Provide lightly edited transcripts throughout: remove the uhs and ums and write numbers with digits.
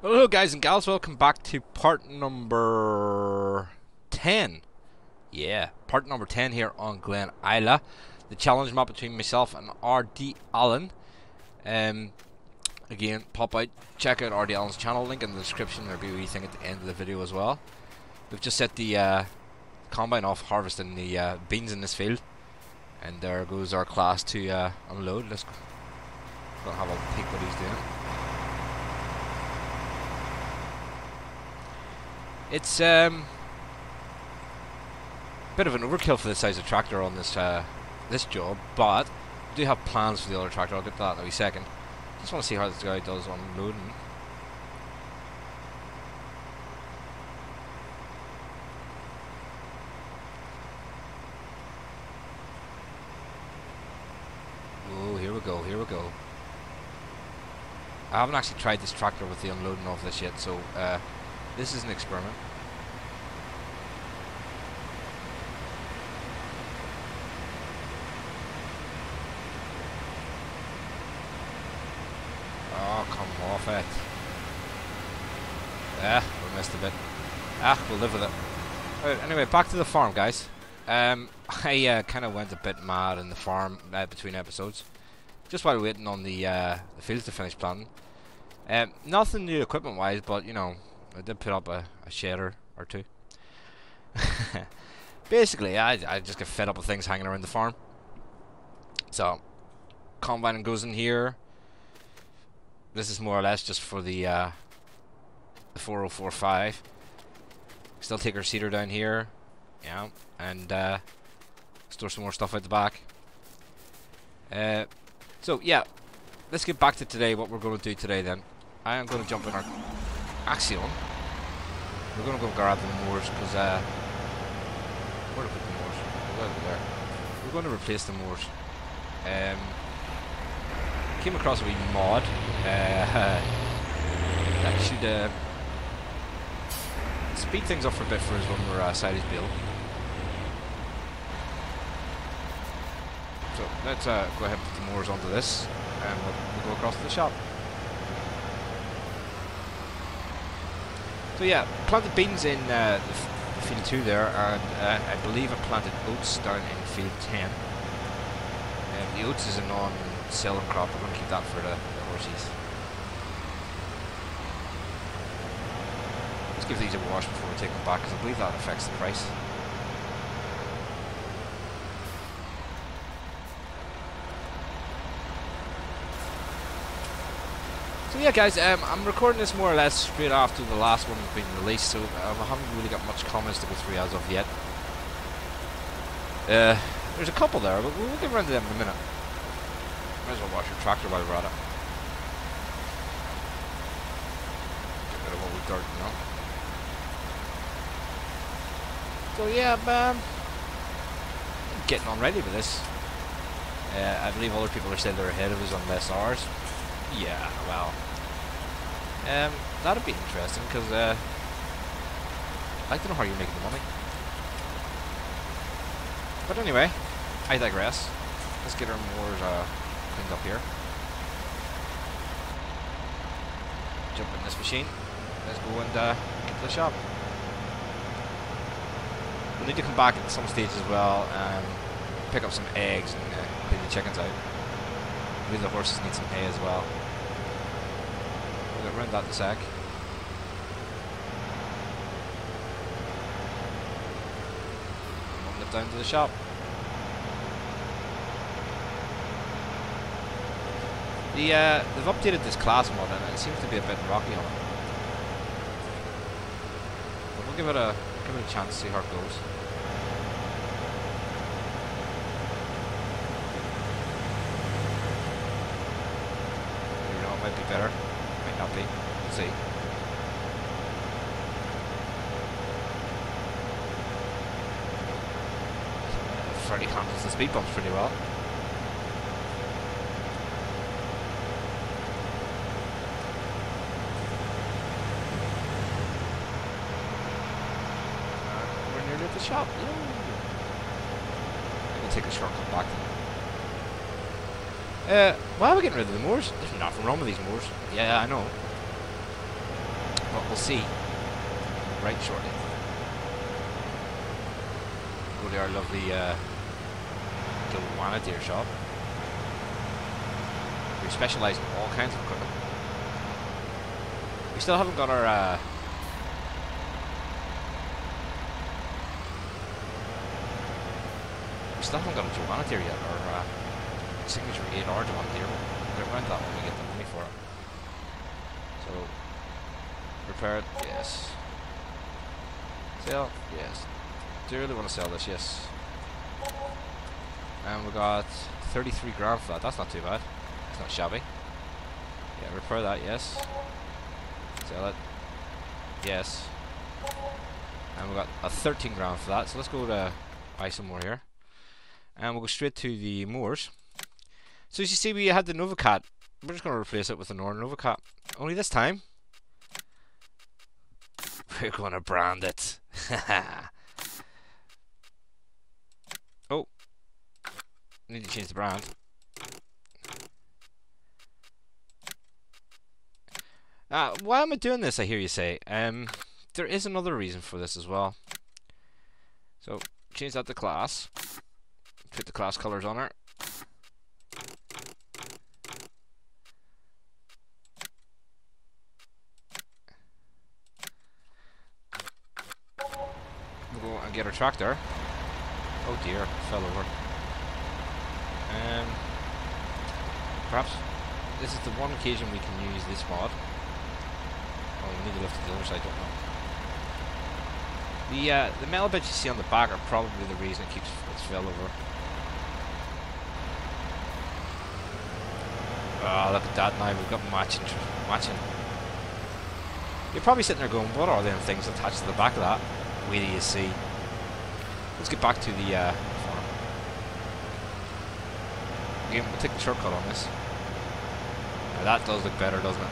Hello guys and gals, welcome back to part number 10. Yeah, part number 10 here on Glen Isla. The challenge map between myself and RD Allen. Again, pop out, check out RD Allen's channel, link in the description. There'll be a wee thing at the end of the video as well. We've just set the combine off harvesting the beans in this field. And there goes our Claas to unload. Let's go have a peek what he's doing. It's bit of an overkill for the size of tractor on this this job, but I do have plans for the other tractor. I'll get to that in a wee second. Just want to see how this guy does unloading. Oh, here we go, here we go. I haven't actually tried this tractor with the unloading of this yet, so this is an experiment. Oh, come off it. We missed a bit. We'll live with it. Right, anyway, back to the farm, guys. I kind of went a bit mad in the farm between episodes. Just while waiting on the fields to finish planting. Nothing new equipment-wise, but, you know, I did put up a shader or two. Basically, I just get fed up with things hanging around the farm. So, combine goes in here. This is more or less just for the 4045. Still take our seeder down here. Yeah, and store some more stuff out the back. So, yeah, let's get back to today, what we're going to do today then. I am going to jump in our Axion. We're going to go grab the moors because where to put the moors? Over there. We're going to replace the moors. Came across a wee mod that should speed things up for a bit for us when we're side is built. So let's go ahead and put the moors onto this, and we'll go across to the shop. So yeah, planted beans in field 2 there, and I believe I planted oats down in field 10. The oats is a non-selling crop. We're going to keep that for the horses. Let's give these a wash before we take them back, because I believe that affects the price. So yeah guys, I'm recording this more or less straight after the last one has been released, so I haven't really got much comments to go through as of yet. There's a couple there, but we'll get around to them in a minute. Might as well wash your tractor while we're at it. Get rid of all the dirt, you know. So yeah, I'm getting on ready with this. I believe other people are saying they're ahead of us on less hours. Yeah, well, that'd be interesting because I'd like to know how you're making the money. But anyway, I digress. Let's get our moors cleaned up here. Jump in this machine. Let's go and get to the shop. We'll need to come back at some stage as well and pick up some eggs and clean the chickens out. Maybe the horses need some hay as well. We'll get around that in a sec. We'll nip down to the shop. They've updated this Claas mod and it seems to be a bit rocky on it. But we'll give it a chance to see how it goes. You know, it might be better. Might not be. We'll see. Fairly handles the speed bumps pretty well. We're nearly at the shop. We'll take a shortcut back. Why are we getting rid of the moors? There's nothing wrong with these moors. Yeah, I know. but we'll see right shortly. Go to our lovely Glen Isla deer shop. We specialise in all kinds of equipment. We still haven't got our we still haven't got a Joanna deer yet, or signature 8R Joanna deer. We'll get around that when we get the money for it. So, repair it, yes. Sell, yes. Do you really want to sell this? Yes. And we got 33 grand for that. That's not too bad. It's not shabby. Yeah, repair that, yes. Sell it. Yes. And we got a 13 grand for that. So let's go to buy some more here. And we'll go straight to the Moors. So as you see, we had the Novacat. We're just going to replace it with the Northern Novacat. Only this time, we're going to brand it. Oh. Need to change the brand. Why am I doing this, I hear you say? There is another reason for this as well. So, change that to Claas. Put the Claas colours on her. We'll go and get our tractor. Oh dear, fell over. Perhaps this is the one occasion we can use this mod. Oh, we need to lift to the other side, don't know. The metal bits you see on the back are probably the reason it's fell over. Oh, look at that now, we've got matching. You're probably sitting there going, what are them things attached to the back of that? Wait till you see. Let's get back to the farm. Again, we'll take the shortcut on this. Now that does look better, doesn't it?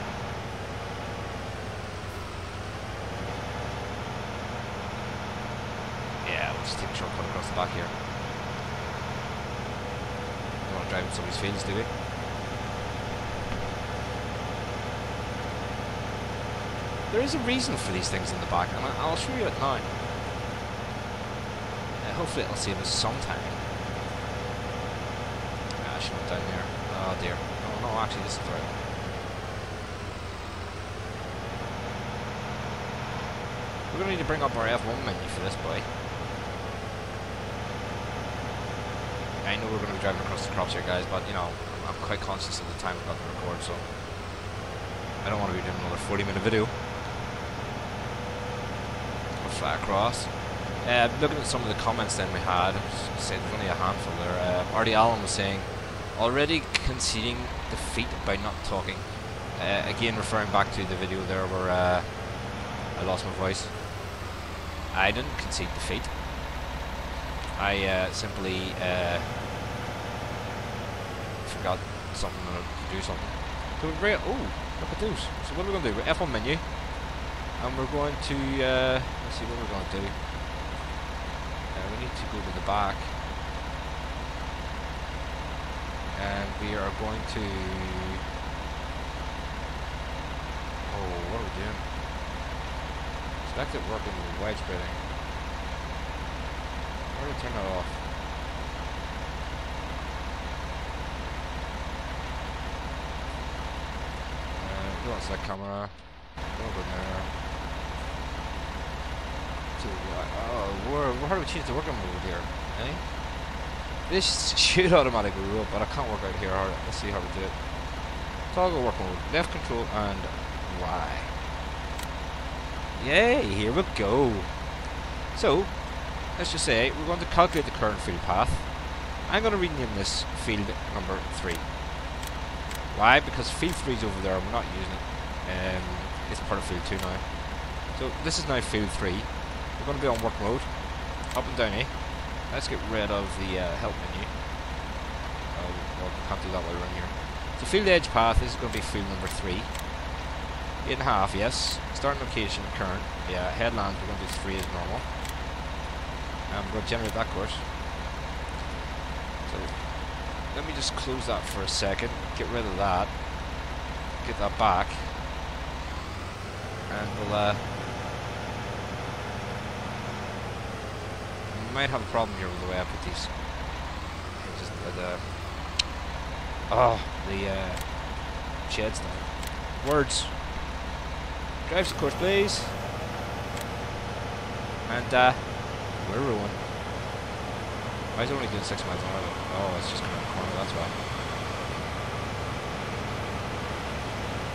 Yeah, we'll just take a shortcut across the back here. We don't want to drive in somebody's fields, do we? There is a reason for these things in the back, and I'll show you it now. Hopefully it'll save us some time. Ah, she went down there. Oh dear. Oh no, actually this is the right one. We're going to need to bring up our F1 menu for this boy. I know we're going to be driving across the crops here, guys, but you know, I'm quite conscious of the time I've got to record, so I don't want to be doing another 40-minute video. Fly across. Looking at some of the comments then we had, say there's only a handful there. Artie Allen was saying, already conceding defeat by not talking. Again, referring back to the video there where I lost my voice. I didn't concede defeat. I simply forgot something to do something. So oh, look at those. So what are we going to do? We're F1 menu. And we're going to, let's see what we're going to do. We need to go to the back. And we are going to... Oh, what are we doing? Expected working with wide spreading. How do we turn that off? We don't select camera. Don't go there. How do we change the working mode here? Eh? This should automatically roll, but I can't work out here. Let's see how we do it. Toggle work mode. Left control and Y. Yay! Here we go. So, let's just say we're going to calculate the current field path. I'm going to rename this field number 3. Why? Because field 3 is over there. We're not using it. It's part of field 2 now. So this is now field 3. We're going to be on work mode. Up and down, eh? Let's get rid of the help menu. Well, we can't do that while we're in here. So field edge path, this is going to be field number 3. 8.5, yes. Starting location, current. Yeah, headlands, we're going to do 3 as normal. And we're going to generate that course. So, let me just close that for a second. Get rid of that. Get that back. and we'll might have a problem here with the way I put these. Just the sheds down. Words. Drive the course, please. And we're ruined. Why is it only doing 6 miles an hour? Oh, it's just coming around the corner. That's why.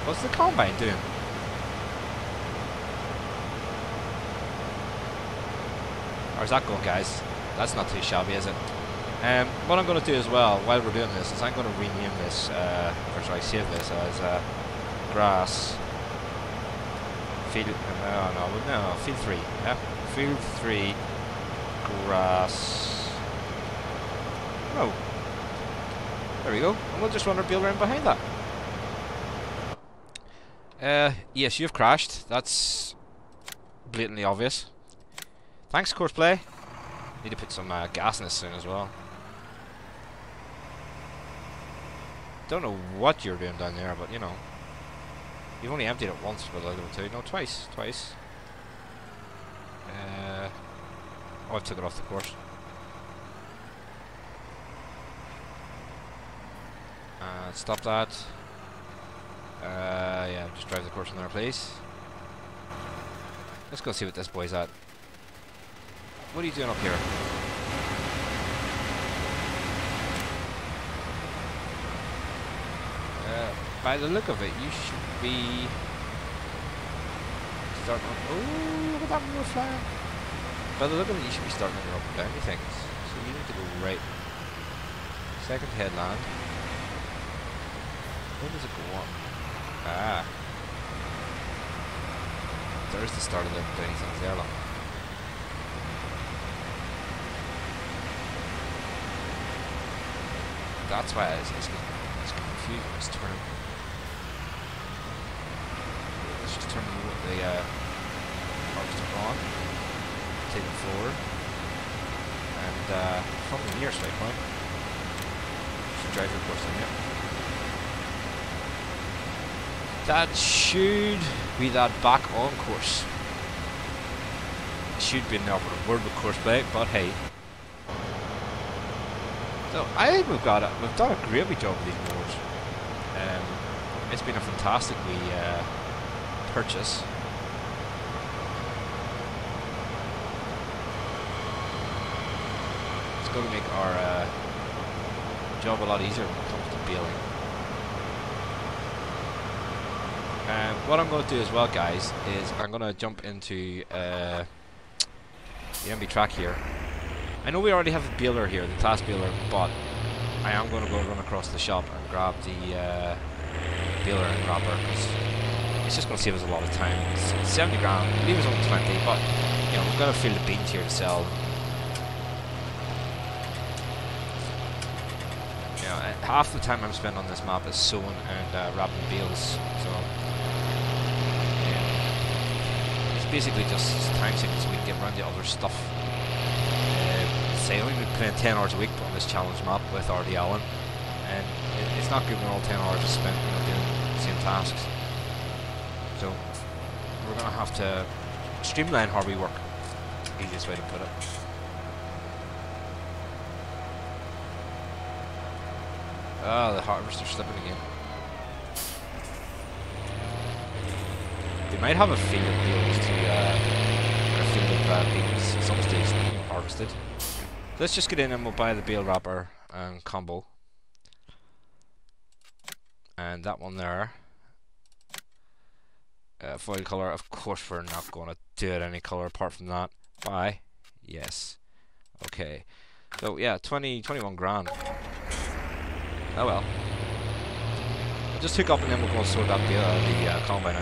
What's the combine doing? How's that going, guys? That's not too shabby, is it? What I'm going to do as well, while we're doing this, is I'm going to rename this, or sorry, save this as grass field. No, field 3. Yeah, field 3 grass. Oh, there we go. And we'll just run our build around behind that. Yes, you've crashed. That's blatantly obvious. Thanks, Courseplay. Need to put some gas in this soon as well. Don't know what you're doing down there, but you know. You've only emptied it once with level 2. No, twice. Twice. Oh, I took it off the course. Stop that. Yeah, just drive the course in there, please. Let's go see what this boy's at. What are you doing up here? By the look of it, you should be starting on. Oh, look at that little flag. By the look of it, you should be starting on your up and down things. So you need to go right. Second headland. Where does it go on? Ah. There's the start of the doing things there, look. That's why it's confusing. Let's turn. Let's just turn the harvester on. Take it forward. And from the near straight point. Should drive your course in here. That should be that back on course. It should be an operative word with Courseplay, but hey. So I think we've done a great job with these mowers. It's been a fantastic purchase. It's going to make our job a lot easier when it comes to baling. What I'm going to do as well, guys, is I'm going to jump into the MB track here. I know we already have a baler here, the Claas baler, but I am going to go run across the shop and grab the baler and wrapper, because it's just going to save us a lot of time. It's 70 grand, I believe it's only 20, but you know, we're going to fill the beans here to sell. You know, half the time I'm spending on this map is sewing and wrapping bales, so yeah. It's basically just time saving so we can get around the other stuff. Sailing, we're playing 10 hours a week on this challenge map with RD Allen, and it's not giving all 10 hours to spend doing the same tasks. So we're going to have to streamline how we work. Easiest way to put it. Ah, the harvester's slipping again. They might have a field of beans or a field of beans at some stage being harvested. Let's just get in and we'll buy the bale wrapper and combo. And that one there. Foil colour, of course we're not going to do it any colour apart from that. Buy. Yes. Okay. So yeah, 21 grand. Oh well. I'll just hook up and then we'll go and sort out the combine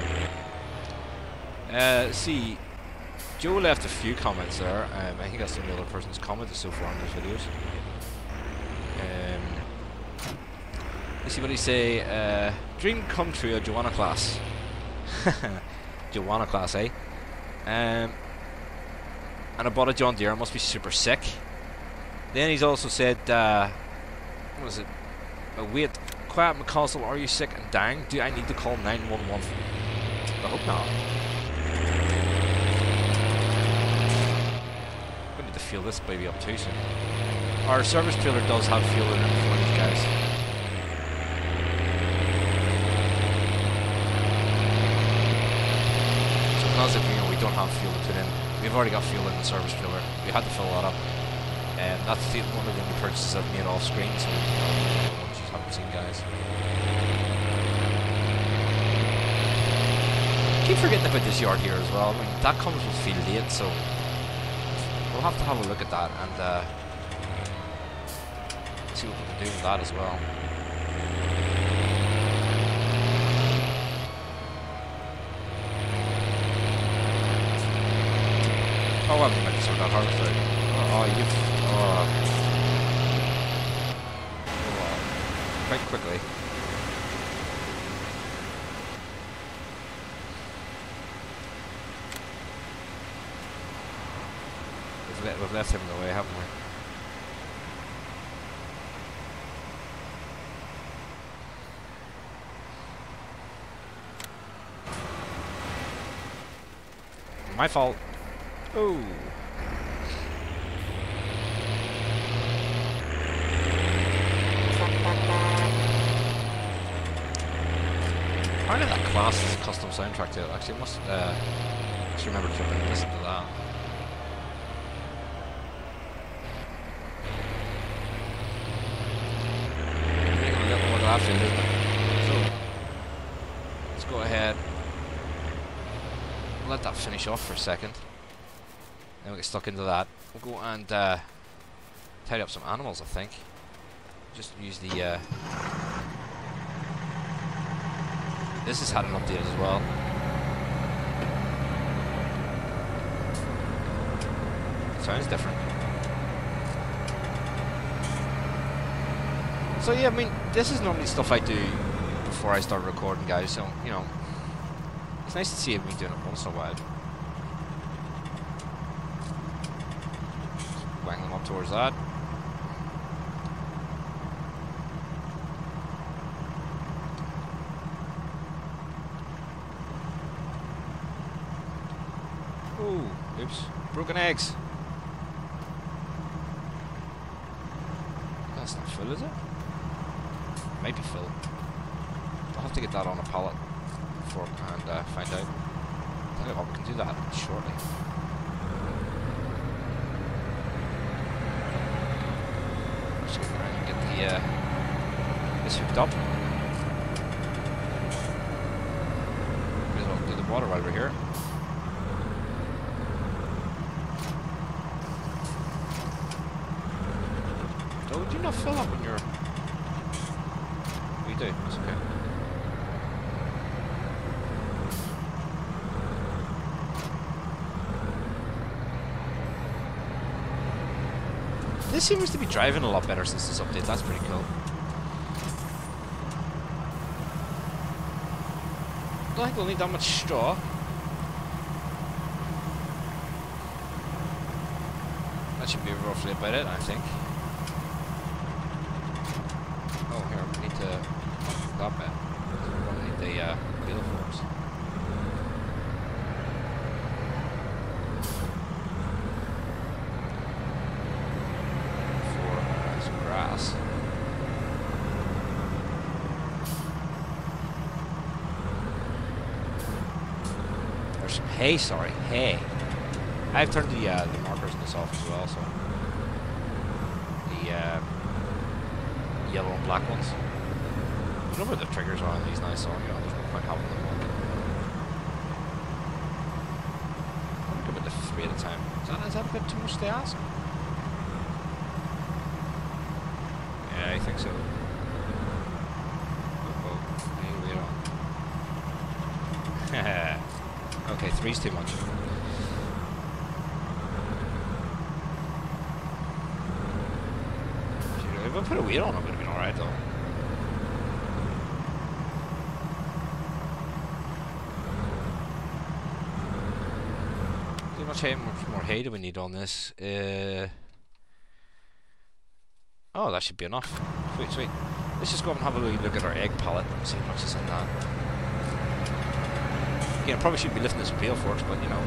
out. See. Joe left a few comments there. I think that's the only other person's commented so far on those videos. Let's see what he say. Dream come true, Joanna Claas. Joanna Claas, eh? And I bought a John Deere. I must be super sick. Then he's also said, what was it? Wait, quiet McConsole, are you sick and dying? Do I need to call 911? I hope not. fuel this baby up too soon. Our service trailer does have fuel in it for these guys. So it's not as if we don't have fuel to put in. We've already got fuel in the service trailer. We had to fill that up. And that's one of the only purchases I've made off screen, so you just haven't seen, guys. I keep forgetting about this yard here as well. I mean, that comes with field 8, so we'll have to have a look at that and see what we can do with that as well. Oh, I haven't meant to sort that harvest out. Quite quickly. We've left him in the way, haven't we? My fault. Oh. Apparently that Claas is a custom soundtrack to it. Actually, I must just remember to listen to that. Isn't it? So let's go ahead, let that finish off for a second. Then we get stuck into that. We'll go and tidy up some animals, I think. Just use the this has had an update as well. Sounds different. So yeah, I mean, this is normally stuff I do before I start recording, guys, so, you know, it's nice to see me doing it once in a while. Wang them up towards that. Ooh, oops, broken eggs. That's not full, is it? Might be full. I'll have to get that on a pallet before and find out. Tell you what, we can do that shortly. Just get around and get the this hooked up. May as well do the water while we're here. Oh, would you not fill up when you're... You do, that's okay. This seems to be driving a lot better since this update, that's pretty cool. I don't think we'll need that much straw. That should be roughly about it, I think. Oh, here, we need to... that bit. We'll need the wheel forks. For some grass. There's some hay, sorry, hay. I've turned the markers in this off as well, so the yellow and black ones. I know where the triggers are on these now, so you know, there's no point having them on. I'm going to go with the 3 at a time. Is that a bit too much to ask? Yeah, I think so. Uh-oh, here we are. Okay, 3's too much. If I put a wheel on, it would have been alright though. How much more hay do we need on this? Oh, that should be enough. Sweet, sweet. Let's just go up and have a look at our egg pallet and see how much is in that. Again, probably shouldn't be lifting this with wheel forks, but you know.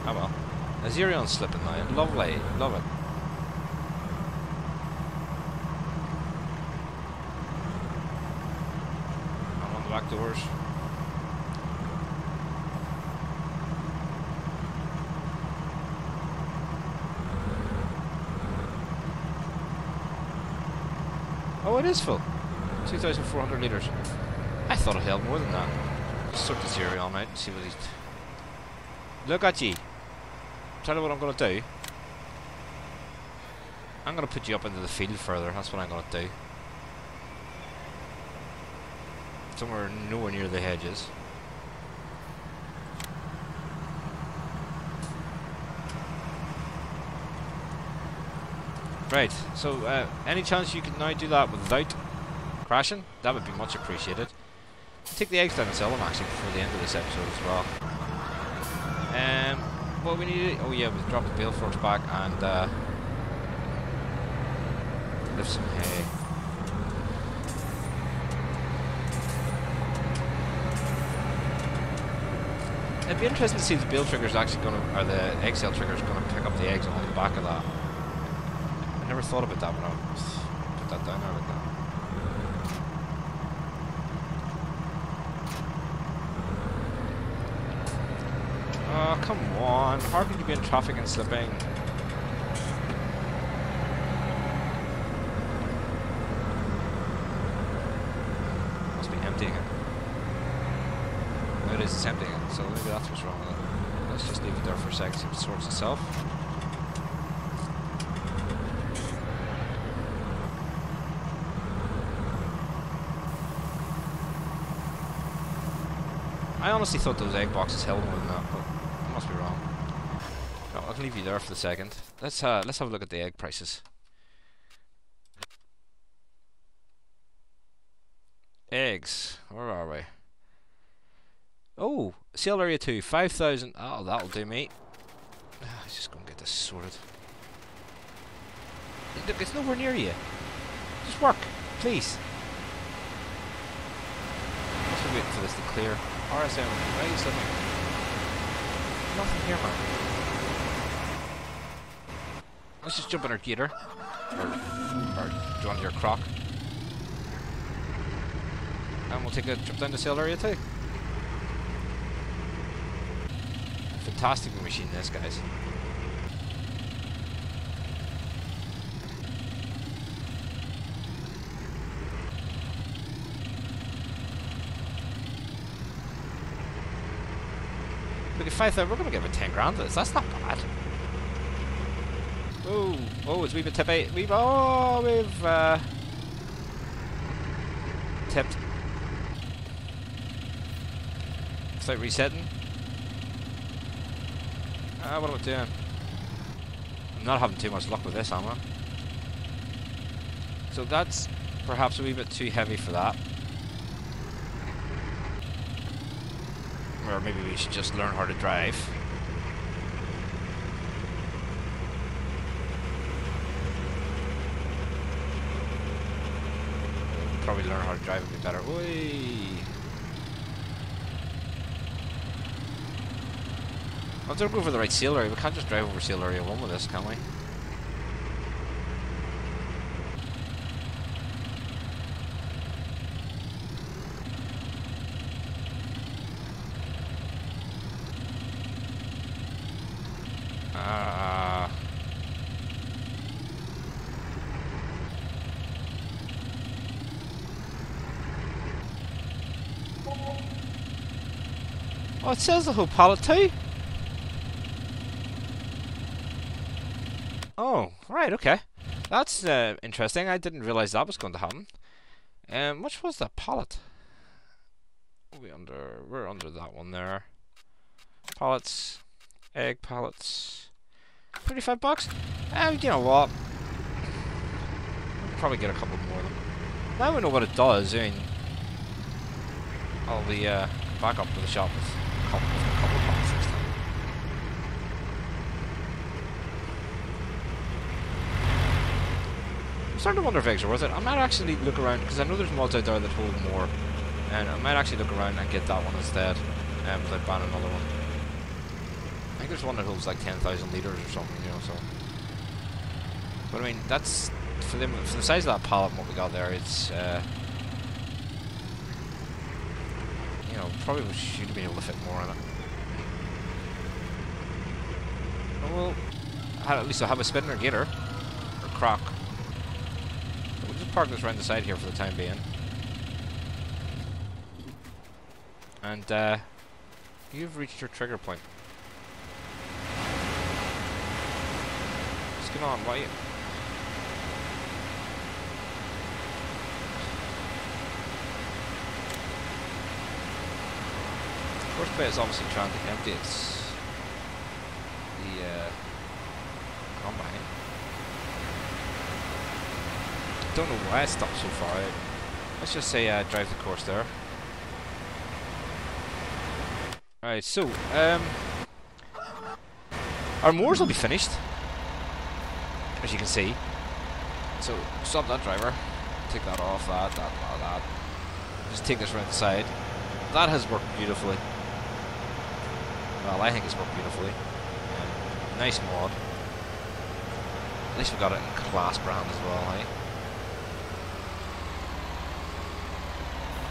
Oh well. Azerion slipping now. Lovely. Love it. I'm on the back doors. Oh, it is full. 2,400 litres. I thought it held more than that. Just sort the Azerion out and see what he's... Look at ye. Tell you what I'm going to do. I'm going to put you up into the field further. That's what I'm going to do. Somewhere nowhere near the hedges. Right, so any chance you can now do that without crashing? That would be much appreciated. Take the eggs down and sell them actually before the end of this episode as well. What we need, oh yeah, we'll drop the bale forks back and lift some hay. It'd be interesting to see if the bale trigger's actually going to, or the egg cell trigger's going to pick up the eggs on the back of that. I never thought about that when I put that down there like that. Oh, come on. How could you be in traffic and slipping? Must be emptying it. No, it is, it's emptying it, so maybe that's what's wrong with it. Let's just leave it there for a second, see if it sorts itself. I honestly thought those egg boxes held more than that, but I must be wrong. No, I'll leave you there for the second. Let's have a look at the egg prices. Eggs, where are we? Oh, sale area 2, 5,000. Oh, that'll do me. Let's just go and get this sorted. Look, it's nowhere near you. Just work, please. Must be waiting for this to clear. RSM, why are you slipping? Nothing here, man. Let's just jump in our gator. Or join your croc. And we'll take a trip down to sale area 2. Fantastic machine this, guys. Look at 5,000, we're going to give it 10 grand for this. That's not bad. Oh, oh, it's a wee bit tippy. We've tipped. Without resetting. What am I doing? I'm not having too much luck with this, am I? So that's perhaps a wee bit too heavy for that. Or maybe we should just learn how to drive. Probably learn how to drive a bit better. Oi! I have to go for the right sail area. We can't just drive over sail area 1 with this, can we? Oh, it says the whole pallet too. Oh, right, okay. That's interesting. I didn't realise that was going to happen. Which was that pallet? We're under that one there. Pallets, egg pallets. $35. You know what? We'll probably get a couple more of them. Now we know what it does. I mean, I'll be back up to the shop with a couple of pallets this time. I'm starting to wonder if eggs are worth it. I might actually look around, because I know there's mods out there that hold more, and I might actually look around and get that one instead, without buying another one. I think there's one that holds like 10,000 litres or something, you know, so. But I mean, that's, for the size of that pallet and what we got there, it's, you know, probably we should have been able to fit more in it. Well, at least I'll have a spinner gator, or croc. So we'll just park this around the side here for the time being. And, you've reached your trigger point. What's going on? Why? First bit is obviously trying to empty its combine. Don't know why it stopped so far out. Let's just say drive the course there. Alright, so our moors will be finished, as you can see. So stop that driver, take that off, that. Just take this around the side. That has worked beautifully. Well, I think it's worked beautifully. Nice mod. At least we got it in Claas brand as well, eh?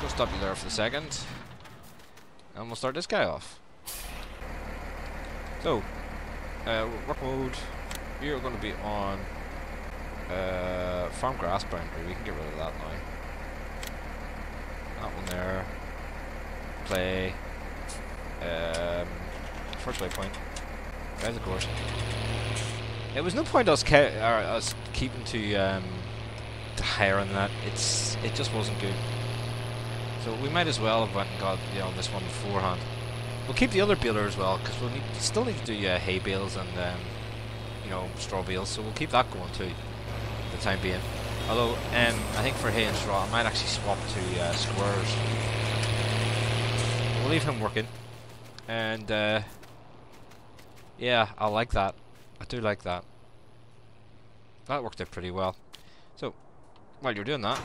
Go stop you there for the second. And we'll start this guy off. So, work mode. We are going to be on farm grass boundary. We can get rid of that now. That one there. Play. First waypoint. Drive the course. It was no point us keeping to higher on that. It just wasn't good. So we might as well have went and got, you know, this one beforehand. We'll keep the other baler as well, because we'll still need to do hay bales and you know, straw bales. So we'll keep that going too, for the time being. Although I think for hay and straw, I might actually swap to squares. We'll leave him working, and yeah, I like that. I do like that. That worked out pretty well. So while you're doing that,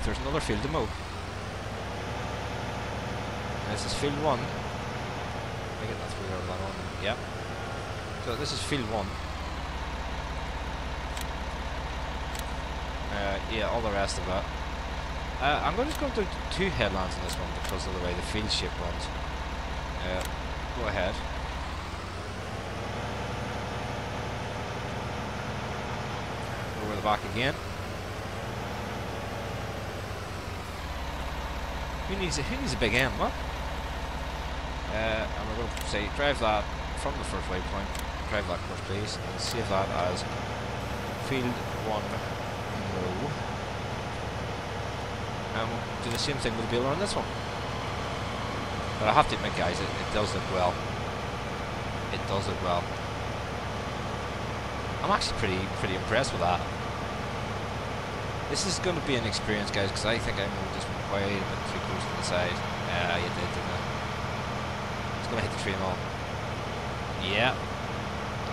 there's another field to mow. This is field 1. Let me get that through there with that on. Yep. So this is field 1. Yeah, all the rest of that. I'm just going to do 2 headlands in this one because of the way the field shape runs. Go ahead. Over the back again. Who needs a big M, what? And we're going to say drive that from the first waypoint, drive that course please, and save that as field 1 no. And we'll do the same thing with the baler on this one. But I have to admit guys, it does look well. It does look well. I'm actually pretty impressed with that. This is going to be an experience guys, because I think I moved this one quite a bit too close to the side. Yeah, you did, didn't it? It's going to hit the tree and all. Yeah.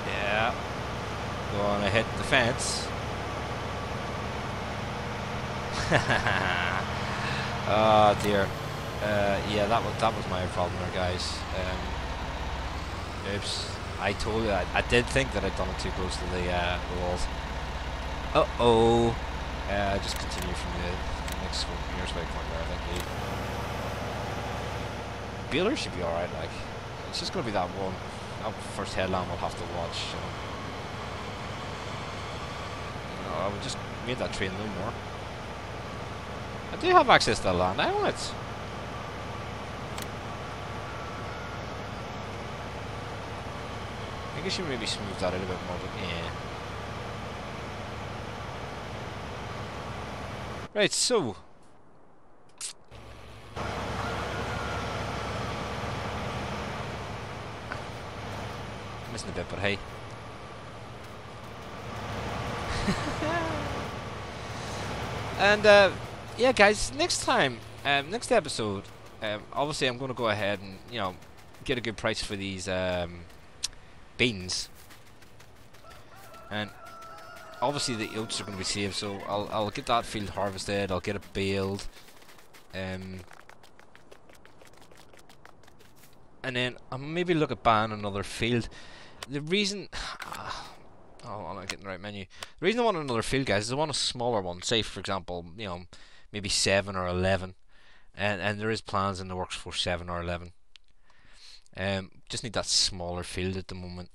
Yeah. Going to hit the fence. Oh dear. Yeah, that was my problem there, guys. Oops. I told you, I did think that I'd done it too close to the walls. Uh-oh. Just continue from the next one, nearest waypoint there, I think. Baler should be alright, like. It's just going to be that one. That first headland we'll have to watch. I would just made that train no more. I do have access to the land, I own it. I guess you maybe smooth that out a bit more, but yeah. Right, so missing a bit, but hey. And yeah, guys, next time, next episode, obviously I'm going to go ahead and, you know, get a good price for these beans, and obviously the oats are going to be saved, so I'll get that field harvested, I'll get it baled, and then I'll maybe look at buying another field. The reason... Oh, I'm not getting the right menu. The reason I want another field, guys, is I want a smaller one. Say, for example, you know, maybe 7 or 11. And there is plans in the works for 7 or 11. Just need that smaller field at the moment.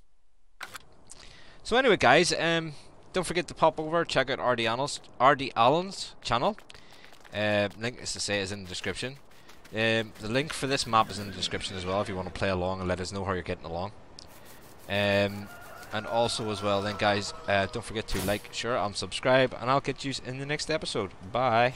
So anyway, guys, don't forget to pop over, check out RD Allen's channel. Link, as I say, is in the description. The link for this map is in the description as well, if you want to play along and let us know how you're getting along. And also as well then, guys, don't forget to like, share and subscribe, and I'll catch you in the next episode. Bye.